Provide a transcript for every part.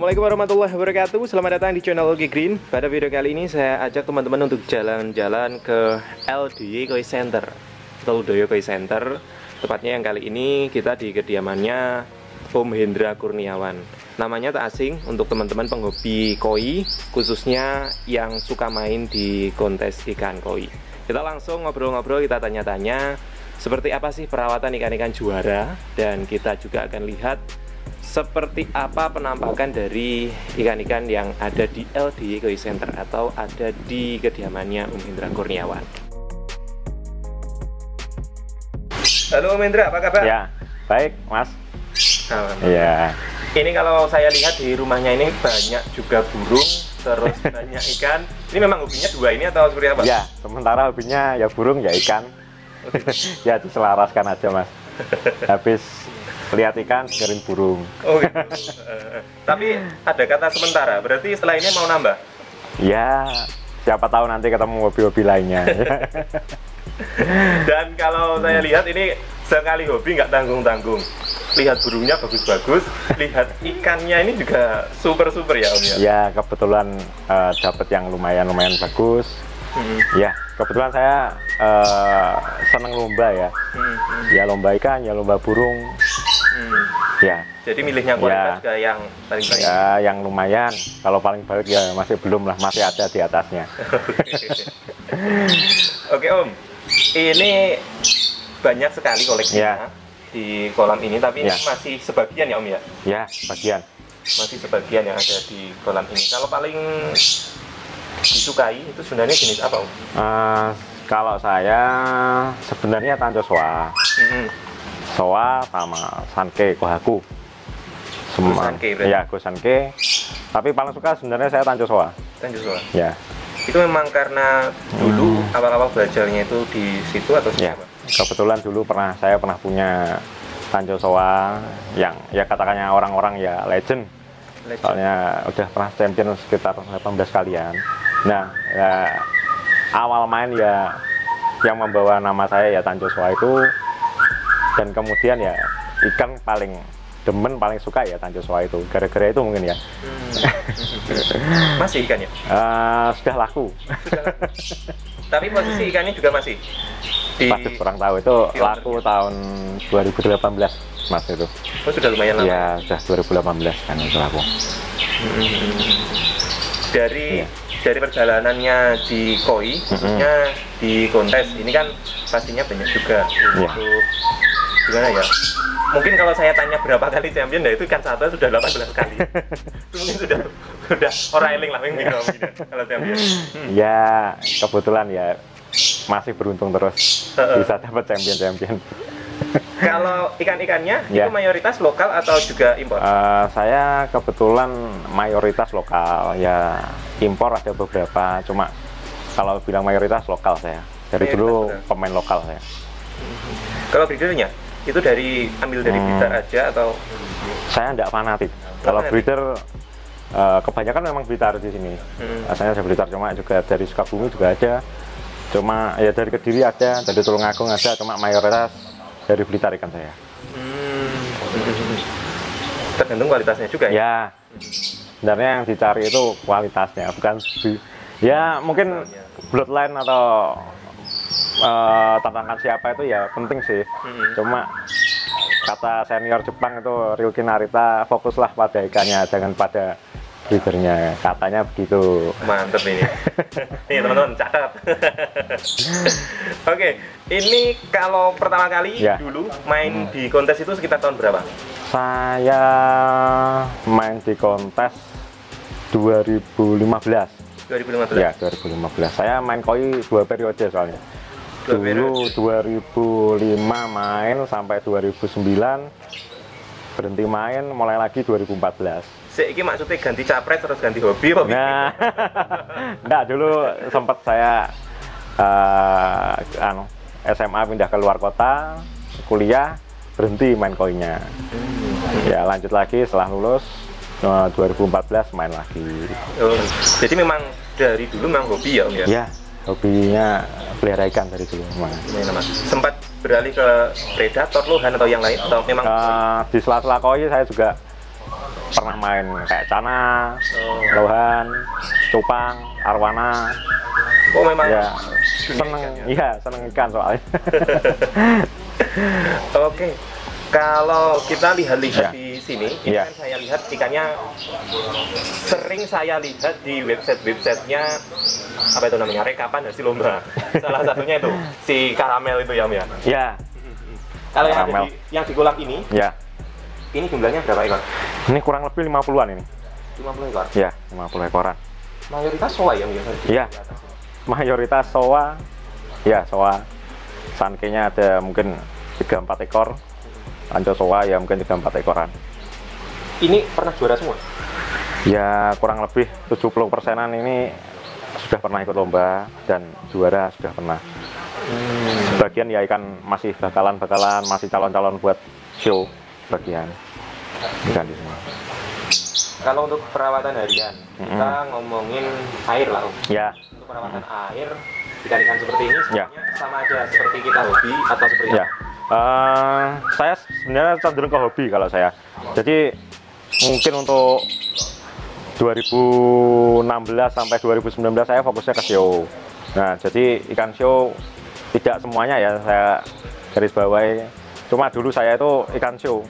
Assalamualaikum warahmatullahi wabarakatuh. Selamat datang di channel Ogi Green. Pada video kali ini saya ajak teman-teman untuk jalan-jalan ke LDY Koi Center atau Ludoyo Koi Center. Tepatnya yang kali ini kita di kediamannya Om Hendra Kurniawan. Namanya tak asing untuk teman-teman penghobi koi, khususnya yang suka main di kontes ikan koi. Kita langsung ngobrol-ngobrol, kita tanya-tanya seperti apa sih perawatan ikan-ikan juara, dan kita juga akan lihat seperti apa penampakan dari ikan-ikan yang ada di LDY Koi Center atau ada di kediamannya Om Hendra Kurniawan. Halo Om Hendra, apa kabar? Ya, baik Mas. Iya. Ini kalau saya lihat di rumahnya ini banyak juga burung, terus banyak ikan. Ini memang hobinya dua ini atau seperti apa? Ya, sementara hobinya ya burung ya ikan. Ya diselaraskan aja Mas. Habis lihat ikan, dengerin burung. Oh gitu. Tapi ada kata sementara, berarti setelah ini mau nambah? Ya, siapa tahu nanti ketemu hobi-hobi lainnya. Dan kalau saya lihat ini sekali hobi nggak tanggung-tanggung. Lihat burungnya bagus-bagus, lihat ikannya ini juga super-super ya Om ya? Ya, kebetulan dapat yang lumayan bagus. Ya, kebetulan saya seneng lomba ya. Ya lomba ikan, ya lomba burung. Ya. Jadi milihnya kualitas juga yang paling baik. Ya, yang lumayan. Kalau paling baik ya masih belum lah, masih ada di atasnya. Oke Om, ini banyak sekali koleksinya di kolam ini, tapi ini masih sebagian ya Om ya? Ya, sebagian. Masih sebagian yang ada di kolam ini. Kalau paling disukai itu sebenarnya jenis apa Om? Kalau saya sebenarnya Tanjoswa. Soa sama Sanke Kohaku. Sanke berarti? Ya, Sanke. Tapi paling suka sebenarnya saya Tanjoswa. Tanjoswa? Ya. Itu memang karena dulu awal-awal belajarnya itu di situ atau ya, kebetulan dulu saya pernah punya Tanjoswa yang ya katakannya orang-orang ya legend. Soalnya udah pernah champion sekitar 18 kalian. Nah, ya, awal main ya yang membawa nama saya ya Tanjoswa itu. Dan kemudian ya ikan paling demen, paling suka ya Tanjoswa itu. Gara-gara itu mungkin ya. Masih ikannya? Sudah laku. Tapi posisi ikannya juga masih? Waduh, kurang tahu. Itu laku tahun 2018 Mas itu. Oh, sudah lumayan lama? Ya, sudah 2018 kan itu laku. Dari perjalanannya di koi, khususnya di kontes, ini kan pastinya banyak juga untuk gimana ya? Mungkin kalau saya tanya berapa kali champion, ya itu ikan satu sudah 18 kali. Itu mungkin sudah orang eling lah mungkin kalau champion. Ya, kebetulan ya masih beruntung terus bisa dapat champion. Kalau ikan-ikannya itu mayoritas lokal atau juga impor? Saya kebetulan mayoritas lokal, ya impor ada beberapa, cuma kalau bilang mayoritas lokal saya. Dari dulu pemain lokal saya. Kalau breedernya itu ambil dari breeder aja atau? Saya enggak fanatik. Kalau breeder kebanyakan memang Blitar di sini. Asalnya saya Blitar, cuma juga dari Sukabumi juga ada. Cuma ya dari Kediri ada, dari Tulungagung ada, cuma mayoritas dari Blitar ikan saya. Tergantung kualitasnya juga ya? Ya, sebenarnya yang dicari itu kualitasnya, bukan ya mungkin bloodline atau tantangan siapa itu ya penting sih. Cuma kata senior Jepang itu Ryuki Narita, fokuslah pada ikannya, jangan pada breedernya, katanya begitu. Mantep ini. Nih teman-teman, catat. Oke, ini kalau pertama kali dulu main di kontes itu sekitar tahun berapa? Saya main di kontes 2015. 2015? Ya, 2015. Saya main koi 2 periode soalnya. Dulu 2005 main sampai 2009, berhenti main, mulai lagi 2014. Ini maksudnya ganti capres terus ganti hobi? Nah, enggak, dulu sempat saya SMA pindah ke luar kota, kuliah, berhenti main koinya. Ya lanjut lagi setelah lulus 2014 main lagi. Jadi memang dari dulu memang hobi ya Om ya? Ya, hobinya pelihara ikan dari dulu memang. Sempat beralih ke predator, lohan atau yang lain atau memang? Di sela-sela koi saya juga pernah main kayak Cana, Lohan, Cupang, Arwana. Oh memang Ya seneng, iya seneng ikan soalnya. Oke, kalau kita lihat-lihat Ya. di sini, ini Ya. kan saya lihat ikannya sering saya lihat di website-websitenya apa itu namanya, rekapan hasil lomba. Salah satunya itu si karamel itu ya, Om ya. Ya, Kalau yang ada Karamel. yang di kolam ya. ini jumlahnya berapa ekor? Ini kurang lebih 50-an ini. 50 ekor. Ya, 50 ekoran. Mayoritas soa ya, Om ya? Iya. Mayoritas soa. Ya, soa. Sankenya ada mungkin 3-4 ekor. Lanco soa ya mungkin 3-4 ekoran. Ini pernah juara semua? Ya, kurang lebih 70%-an ini sudah pernah ikut lomba dan juara sudah pernah. Sebagian ya ikan masih bakalan masih calon-calon buat show bagian ikan di sini. Kalau untuk perawatan harian, kita ngomongin air lah, Om. Ya, Untuk perawatan air, ikan-ikan seperti ini Ya. sebenarnya sama aja seperti kita hobi atau seperti ya. Saya sebenarnya cenderung ke hobi kalau saya. Jadi mungkin untuk 2016 sampai 2019 saya fokusnya ke show. Nah, jadi ikan show tidak semuanya ya saya garis bawahi. Cuma dulu saya itu ikan show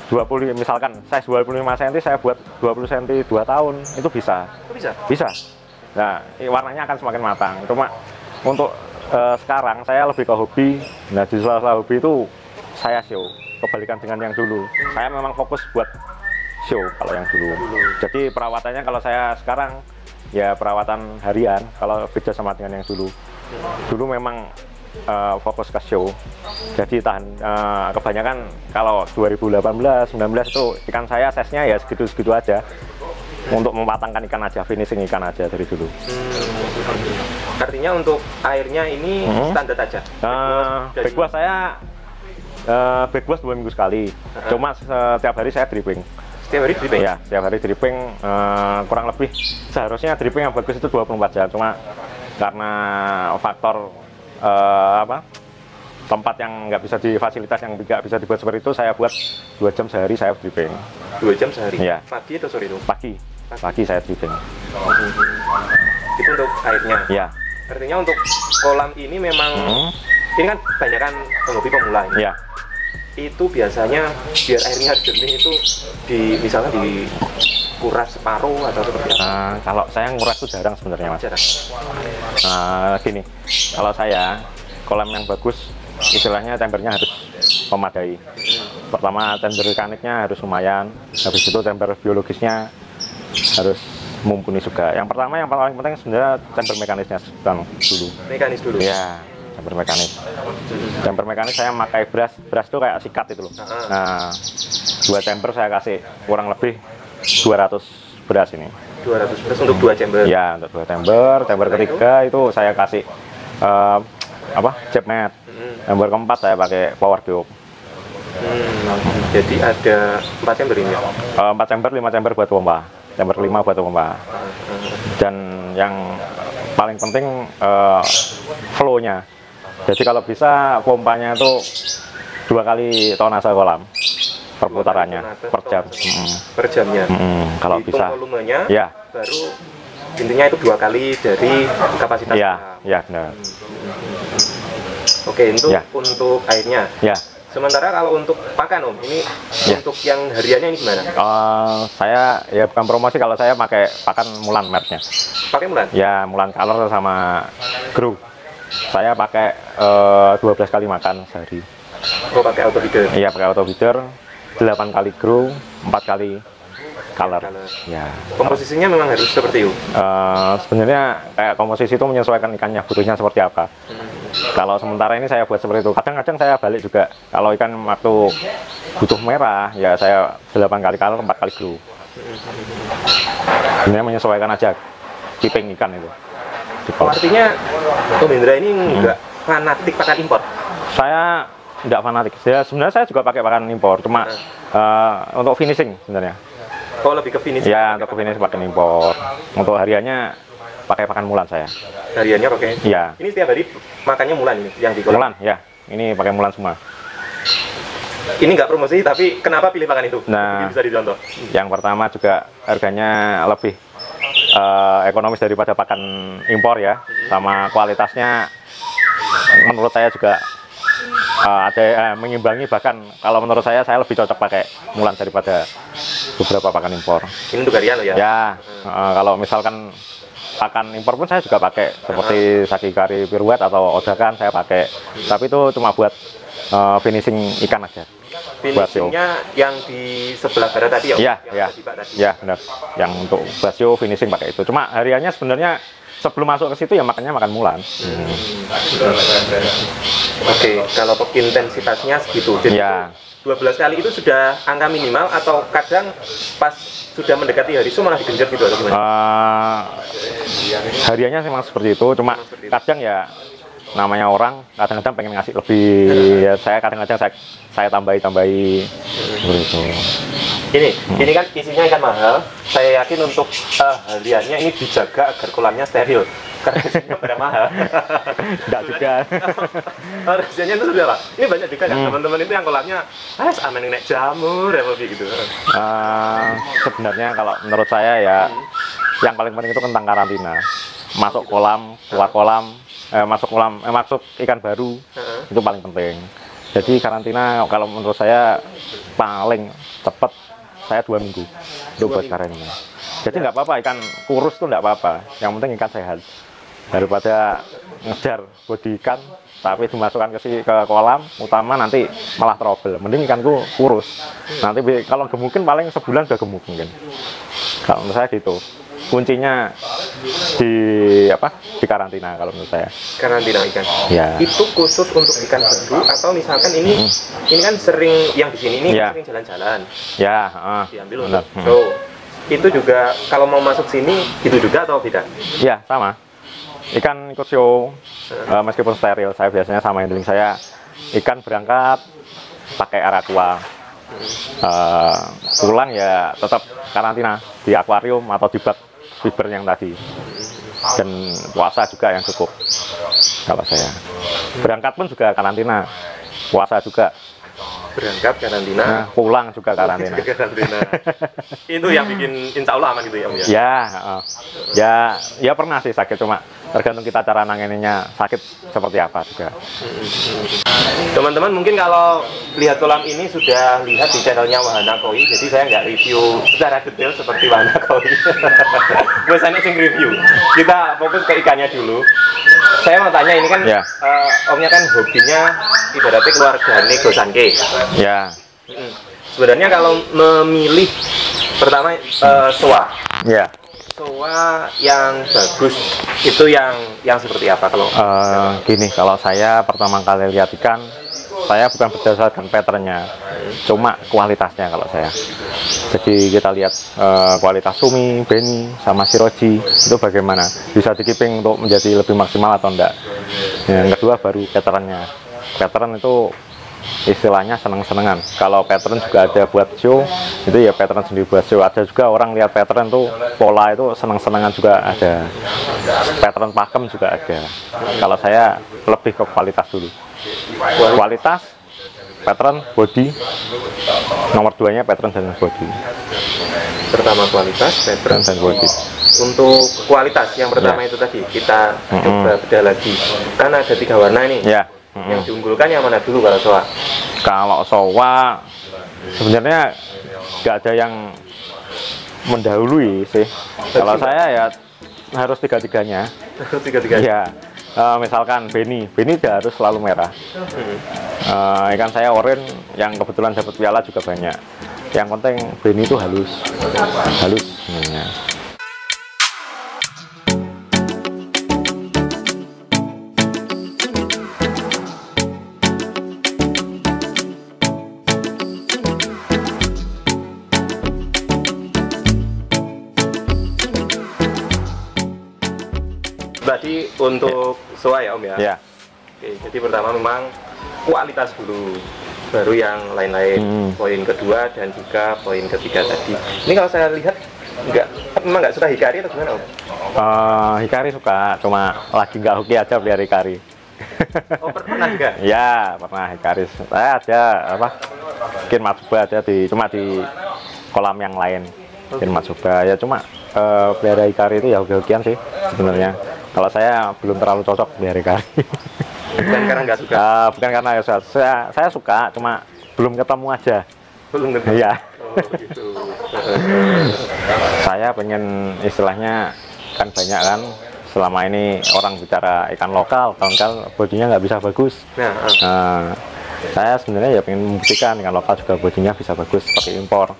20, misalkan size 25 cm saya buat 20 cm 2 tahun itu bisa. Kok bisa? Bisa. Nah, warnanya akan semakin matang. Cuma untuk sekarang saya lebih ke hobi. Nah, di sela-sela hobi itu saya show. Kebalikan dengan yang dulu. Saya memang fokus buat show kalau yang dulu. Jadi perawatannya kalau saya sekarang ya perawatan harian. Kalau beda sama dengan yang dulu. Dulu memang fokus ke show. Jadi kebanyakan kalau 2018, 19 itu ikan saya size-nya ya segitu-segitu aja. Untuk mematangkan ikan aja, finishing ikan aja dari dulu. Artinya untuk airnya ini standar aja? Backwash saya backwash 2 minggu sekali. Cuma setiap hari saya dripping. Setiap hari dripping? Ya, setiap hari dripping. Kurang lebih seharusnya dripping yang bagus itu 24 jam. Cuma karena faktor tempat yang nggak bisa fasilitas yang nggak bisa dibuat seperti itu, saya buat 2 jam sehari saya dripping. 2 jam sehari? Ya. Pagi atau sore itu? Pagi saya dripping. Itu untuk airnya? Ya. Artinya untuk kolam ini memang ini kan banyak kan penghobi pemula ini. Ya. Itu biasanya biar airnya jernih itu misalnya dikuras separuh atau seperti apa? Kalau saya nguras itu jarang sebenarnya, Mas. Jarang. Gini, kalau saya kolam yang bagus istilahnya chambernya harus memadai. Pertama chamber mekaniknya harus lumayan, habis itu chamber biologisnya harus mumpuni juga. Yang pertama yang paling penting sebenarnya chamber mekanisnya dulu. Mekanis dulu? Ya, chamber mekanis. Chamber mekanis saya pakai brush itu kayak sikat itu loh. Nah, 2 chamber saya kasih kurang lebih 200 brush ini. 200 brush untuk 2 chamber? Ya, untuk 2 chamber. Chamber ketiga itu saya kasih jet mat. Chamber keempat saya pakai power tube. Jadi ada 4 chamber ini? 4 chamber, 5 chamber buat pompa. Chamber 5 buat pompa. Dan yang paling penting flow-nya. Jadi kalau bisa pompanya itu 2 kali tonase kolam perputarannya per jam. Per jamnya? Kalau hitung bisa. Volumenya, ya. Baru intinya itu 2 kali dari kapasitas. Ya, benar. Oke, untuk airnya. Ya. Sementara kalau untuk pakan, Om, ini untuk yang hariannya ini gimana? Saya ya bukan promosi, kalau saya pakai pakan Mulan merknya. Pakai Mulan? Ya, Mulan Color sama Grow. Saya pakai 12 kali makan sehari. Oh, pakai auto feeder? Iya, pakai auto feeder. 8 kali Grow, 4 kali Color. Ya. Komposisinya memang harus seperti itu? Sebenarnya kayak komposisi itu menyesuaikan ikannya, butuhnya seperti apa. Kalau sementara ini saya buat seperti itu. Kadang-kadang saya balik juga. Kalau ikan waktu butuh merah, ya saya 8 kali Color, 4 kali Grow. Sebenarnya menyesuaikan aja keeping ikan itu. Artinya Om Hendra ini nggak fanatik pakan impor? Saya nggak fanatik. Sebenarnya saya juga pakai pakan impor, cuma untuk finishing sebenarnya. Oh, lebih ke finishing? Ya, untuk finishing pakai impor. Untuk hariannya pakai pakan Mulan saya. Hariannya pakai? Iya. Ini setiap hari makannya Mulan ini yang di kolam? Mulan, ya. Ini pakai Mulan semua. Ini nggak promosi, tapi kenapa pilih pakan itu? Nah, mungkin bisa dicontoh. Yang pertama juga harganya lebih ekonomis daripada pakan impor ya, sama kualitasnya menurut saya juga ada mengimbangi, bahkan kalau menurut saya lebih cocok pakai Mulan daripada beberapa pakan impor. Ini untuk harian loh ya? Ya, kalau misalkan pakan impor pun saya juga pakai seperti Sakikari Piruet atau Odakan saya pakai, tapi itu cuma buat finishing ikan aja. Finishingnya yang di sebelah barat tadi ya? Ya, benar. Yang untuk basio finishing pakai itu. Cuma hariannya sebenarnya sebelum masuk ke situ ya makannya makan Mulan. Oke, kalau intensitasnya segitu. Jadi ya. 12 kali itu sudah angka minimal atau kadang pas sudah mendekati hari itu malah digenjot gitu atau gimana? Hariannya memang seperti itu, cuma kadang ya namanya orang kadang-kadang pengen ngasih lebih, ya saya kadang-kadang saya tambahi begitu. Ini kan isinya ikan mahal. Saya yakin untuk hariannya ini dijaga agar kolamnya steril. Karena isinya pada mahal. Enggak juga. Rahasianya itu sudah apa? Ini banyak juga kan teman-teman itu yang kolamnya aman nek jamur ya gitu. Sebenarnya kalau menurut saya ya yang paling penting itu tentang karantina. Masuk kolam, keluar kolam, masuk ikan baru itu paling penting. Jadi karantina kalau menurut saya paling cepat saya 2 minggu untuk buat karantina. Jadi nggak apa-apa ikan kurus tuh nggak apa-apa. Yang penting ikan sehat. Daripada ngejar bodi ikan tapi dimasukkan ke kolam utama nanti malah trouble. Mending ikanku kurus. Nanti kalau gemukin paling sebulan udah gemuk mungkin. Kalau menurut saya gitu. Kuncinya di karantina kalau menurut saya. Karantina ikan. Ya. Itu khusus untuk ikan baru atau misalkan ini kan sering yang di sini ini sering jalan-jalan. Ya, diambil untuk show. Itu juga kalau mau masuk sini gitu juga atau beda? Ya, sama. Ikan ikut show meskipun steril, saya biasanya sama handling saya ikan berangkat pakai air aqua. Pulang ya tetap karantina di akuarium atau di bak fiber yang tadi, dan puasa juga yang cukup. Kalau saya berangkat pun juga karantina, puasa juga. Berangkat karantina, pulang juga karantina. Itu yang bikin insya Allah aman gitu ya Om ya? Ya pernah sih sakit, cuma tergantung kita cara nanganinnya sakit seperti apa juga. Teman-teman mungkin kalau lihat kolam ini sudah lihat di channelnya Wahana Koi, jadi saya nggak review secara detail seperti Wahana Koi. Gue sana sing review, kita fokus ke ikannya dulu. Saya mau tanya ini kan Omnya kan hobinya ibaratnya keluargane Gosanke. Ya. Sebenarnya kalau memilih pertama soa. Ya. Soa yang bagus itu yang seperti apa kalau? Gini, kalau saya pertama kali lihat ikan, saya bukan berdasarkan patternnya, cuma kualitasnya kalau saya. Jadi kita lihat kualitas sumi, beni, sama siroji itu bagaimana, bisa dikeeping untuk menjadi lebih maksimal atau enggak. Yang kedua baru patternnya. Pattern itu istilahnya seneng-senengan. Kalau pattern juga ada buat show, itu ya pattern sendiri buat show. Ada juga orang lihat pattern tuh pola itu seneng-senengan juga ada. Pattern pakem juga ada. Kalau saya lebih ke kualitas dulu. Kualitas, pattern, body. Nomor 2-nya pattern dan body. Pertama kualitas, pattern dan body. Untuk kualitas yang pertama itu tadi kita coba bedah lagi. Kan ada 3 warna nih. Ya. Yang diunggulkan yang mana dulu kalau soa? Kalau soa sebenarnya nggak ada yang mendahului sih. Kalau saya ya harus tiga-tiganya. Ya, misalkan beni tidak harus selalu merah. Ikan saya oren yang kebetulan dapat piala juga banyak. Yang penting beni itu halus. Ya. Berarti untuk soa ya Om ya? Ya. Oke, jadi pertama memang kualitas dulu, baru yang lain-lain. Poin kedua dan juga poin ketiga tadi. Ini kalau saya lihat memang nggak suka hikari atau gimana Om? Hikari suka, cuma lagi nggak hoki aja pelihara hikari. Oh pernah juga? Ya pernah hikari. Saya ada Ken Matsuba ada cuma di kolam yang lain. Ken Matsuba ya cuma pelihara hikari itu ya hoki-hokian sih sebenarnya. Kalau saya belum terlalu cocok pelihara hikari. Bukan karena nggak suka? Bukan karena ya, saya suka, cuma belum ketemu aja. Belum ketemu? Iya. Oh, gitu. Saya pengen istilahnya kan banyak kan selama ini orang bicara ikan lokal, kan bodinya nggak bisa bagus. Nah, saya sebenarnya ya pengen membuktikan ikan lokal juga bodinya bisa bagus seperti impor.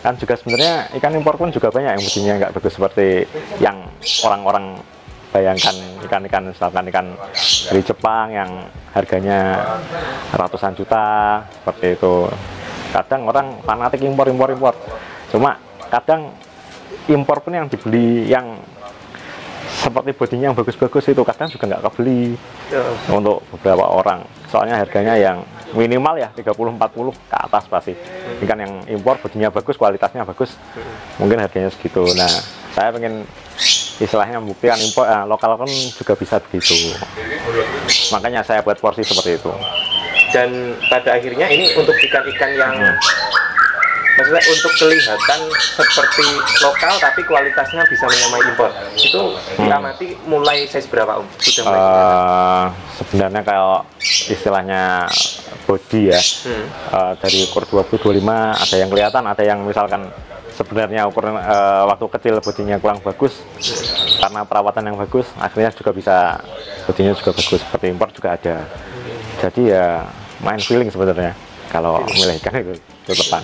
Kan juga sebenarnya ikan impor pun juga banyak yang bodinya nggak bagus seperti yang orang-orang bayangkan, ikan-ikan misalkan ikan dari Jepang yang harganya ratusan juta seperti itu. Kadang orang fanatik impor. Cuma kadang impor pun yang dibeli yang seperti bodinya yang bagus-bagus itu kadang juga nggak kebeli untuk beberapa orang. Soalnya harganya yang minimal ya 30-40 ke atas pasti. Ikan yang impor bodinya bagus, kualitasnya bagus, mungkin harganya segitu. Nah, saya pengen istilahnya membuktikan impor lokal kan juga bisa begitu. Makanya saya buat porsi seperti itu. Dan pada akhirnya ini untuk ikan-ikan yang maksudnya untuk kelihatan seperti lokal tapi kualitasnya bisa menyamai impor, itu diamati mulai size berapa Om? Sudah mulai sebenarnya kalau istilahnya body ya, dari ukur 20-25 ada yang kelihatan, ada yang misalkan sebenarnya ukuran waktu kecil bodinya kurang bagus karena perawatan yang bagus, akhirnya juga bisa bodinya juga bagus, seperti impor juga ada. Jadi ya main feeling sebenarnya kalau milih ikan itu depan.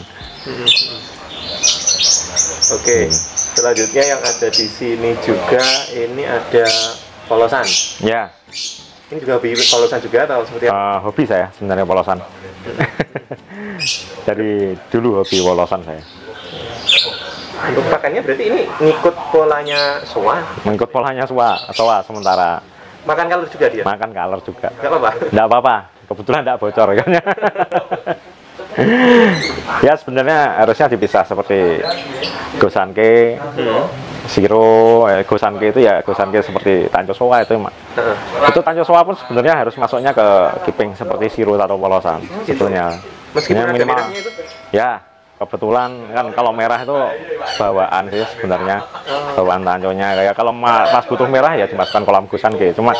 Oke, selanjutnya yang ada di sini juga ini ada polosan. Ya. Ini juga hobi polosan juga atau seperti apa? Hobi saya sebenarnya polosan. Dari dulu hobi polosan saya. Untuk pakannya berarti ini ngikut polanya soa? Mengikut polanya soa sementara. Makan kalor juga dia? Makan kalor juga. Nggak apa-apa? Nggak apa-apa. Kebetulan nggak bocor kan. Ya sebenarnya harusnya dipisah seperti gosanke, siro, gosanke itu ya gosanke seperti tanco soa itu itu tanco soa pun sebenarnya harus masuknya ke kiping seperti siro atau polosan sebetulnya. Meskipun ada minimal merahnya itu? Ya kebetulan kan kalau merah itu bawaan sih sebenarnya, bawaan tanconya. Kayak kalau pas butuh merah ya dimasukkan kolam gosanke. Cuma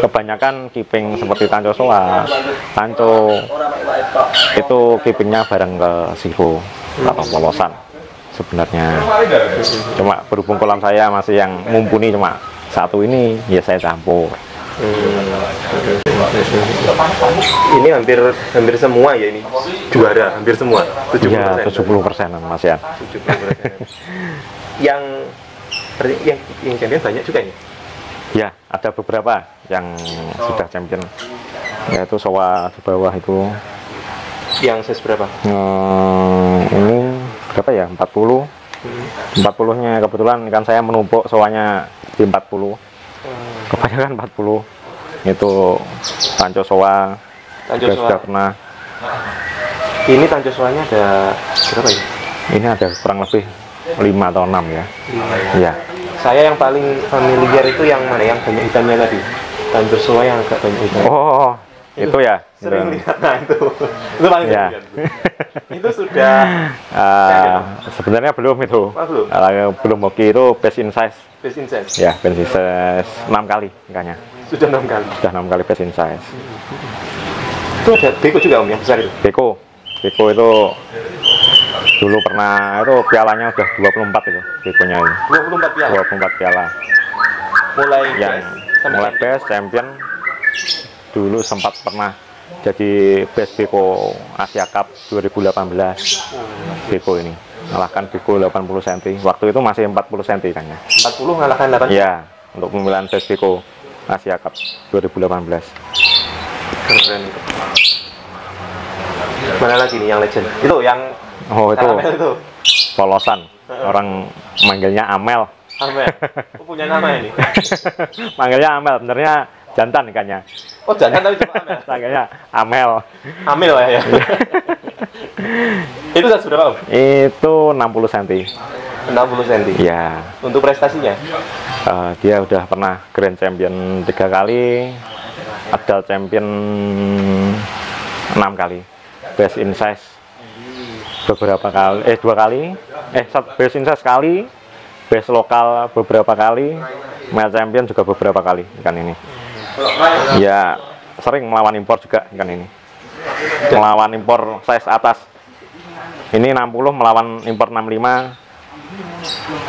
kebanyakan kiping seperti tanco soa, tanco itu kipingnya bareng ke siro atau polosan sebenarnya. Cuma berhubung kolam saya masih yang mumpuni cuma satu ini, ya saya campur. Ini hampir semua ya ini juara, hampir semua 70%. Ya 70% Mas ya. 70%. yang champion banyak juga ini. Ya, ada beberapa yang sudah champion. Yaitu soa di bawah itu. Yang size berapa? Ini berapa ya? 40. 40-nya kebetulan ikan saya menumpuk soanya di 40. Kebanyakan 40. Itu tanco soa. Sudah pernah. Ini tanco soanya ada berapa ya? Ini ada kurang lebih 5 atau 6 ya. 5. Iya. Saya yang paling familiar itu yang mana? Yang banyak hitamnya tadi. Tanco soa yang agak banyak hitamnya. Oh, itu ya. Sering lihat, nah itu paling ya. Itu sudah sebenarnya belum itu. Belum hoki itu best in size. Best in size. Ya, best in size 6 kali ikannya. Sudah 6 kali. Sudah 6 kali best in size. Itu ada beko juga Om yang besar itu. Beko itu dulu pernah itu pialanya udah 24 itu bekonya ini. 24 piala. 24 piala. Mulai best champion dulu sempat pernah jadi best beko Asia Cup 2018. Beko ini mengalahkan beko 80 cm. Waktu itu masih 40 cm ikannya. 40 mengalahkan 80. Iya, untuk pemilihan best beko Asia Cup 2018. Keren itu. Mana lagi nih yang legend? Itu yang itu polosan. Orang manggilnya Amel. Amel. Punya nama ini. Manggilnya Amel, benernya jantan ikannya. Oh, jantan tapi cuma Amel. Manggilnya Amel. Amel ya. Itu size berapa Om? Itu 60 cm. 60 cm. Ya. Untuk prestasinya? Dia udah pernah Grand Champion 3 kali, Adult Champion 6 kali, Best in Size beberapa kali, 2 kali, base Insa sekali, base lokal beberapa kali, Mile Champion juga beberapa kali ikan ini. Ya sering melawan impor juga ikan ini, melawan impor size atas. Ini 60 melawan impor 65,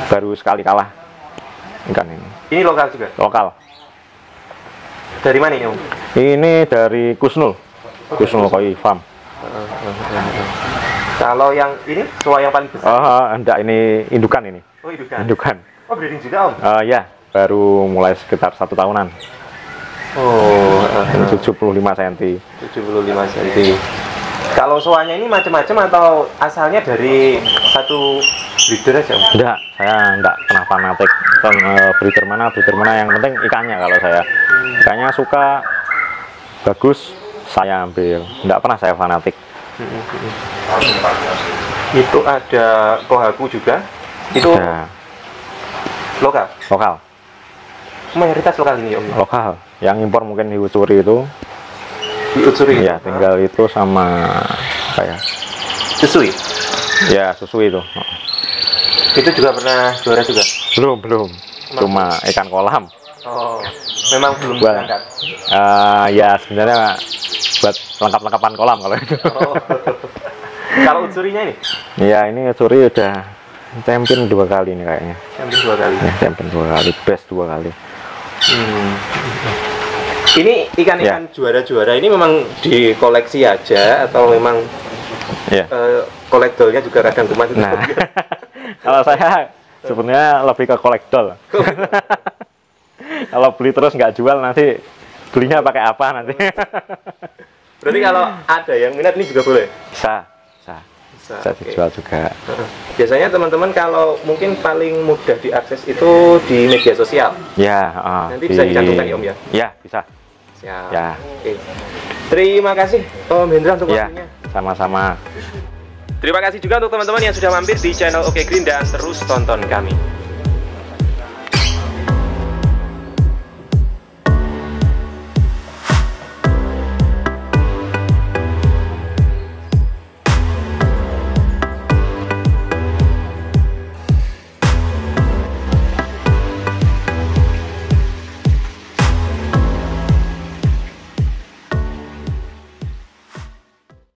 baru sekali kalah ikan ini. Ini lokal juga? Lokal. Dari mana ini Om? Ini dari Kusnul Koi Farm. Kalau yang ini suara yang paling besar? Oh, enggak, ini indukan ini. Oh, indukan. Indukan. Oh, breeding juga Om? Ya, baru mulai sekitar 1 tahunan. Oh, 75 cm. 75 cm. Kalau soanya ini macam-macam atau asalnya dari satu breeder aja Om? Enggak, saya enggak pernah fanatik breeder mana, yang penting ikannya. Kalau saya ikannya suka, bagus, saya ambil. Enggak pernah saya fanatik. Itu ada Kohaku juga. Itu Ya. Lokal. Mayoritas lokal ini Om. Lokal. Yang impor mungkin Hiutsuri itu. Hiutsuri. Ya, tinggal itu sama apa ya? Susui. Ya, Susui itu. Itu juga pernah juara juga? Belum. Cuma ikan kolam. Oh, memang belum Buat, berangkat. Ya sebenarnya buat lengkap-lengkapan kolam kalau itu. Oh. Kalau utsurinya ini? Ya, ini Utsuri udah champion 2 kali ini kayaknya. Champion 2 kali. Ya, champion 2 kali, best 2 kali. Ini ikan-ikan juara-juara ini memang dikoleksi aja atau memang kolektornya juga kadang kumat itu? Nah, kalau saya sebenarnya lebih ke kolektor. Kalau beli terus nggak jual, nanti belinya pakai apa nanti? Berarti kalau ada yang minat ini juga boleh? Bisa dijual juga. Biasanya teman-teman kalau mungkin paling mudah diakses itu di media sosial. Ya, nanti bisa dicantumkan ya Om ya? Ya, bisa. Siap. Ya. Oke. Terima kasih Om Hendra untuk waktunya. Sama-sama. Terima kasih juga untuk teman-teman yang sudah mampir di channel Oke Green dan terus tonton kami.